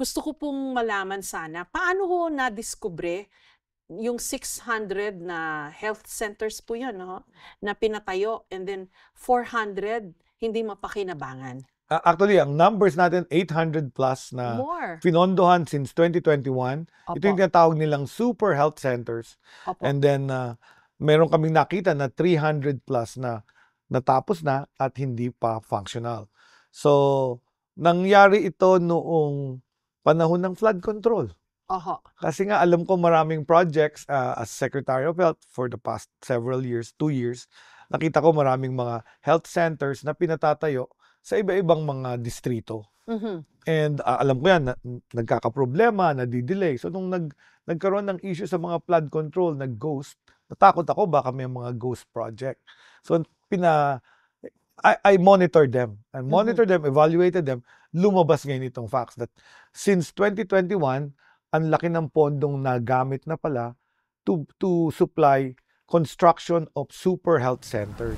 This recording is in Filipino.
Gusto ko pong malaman sana, paano ho nadiskubre yung 600 na health centers po yun, no? Na pinatayo and then 400 hindi mapakinabangan. Actually, ang numbers natin, 800 plus na More. pinondohan since 2021. Ito yung Opo. tinatawag nilang super health centers. Opo. And then, meron kaming nakita na 300 plus na natapos na at hindi pa functional. So, nangyari ito noong panahon ng flood control. Oho. Kasi nga alam ko maraming projects as Secretary of Health for the past several years, 2 years, nakita ko maraming mga health centers na pinatatayo sa iba-ibang mga distrito. Mhm. And alam ko yan, nagkakaproblema, nadidelay. So nung nagkaroon ng issue sa mga flood control, nag-ghost, natakot ako baka may mga ghost project. So I monitored them. I monitored them, evaluated them. Lumabas ngayon itong facts that since 2021, ang laki ng pondong nagamit na pala to supply construction of super health centers.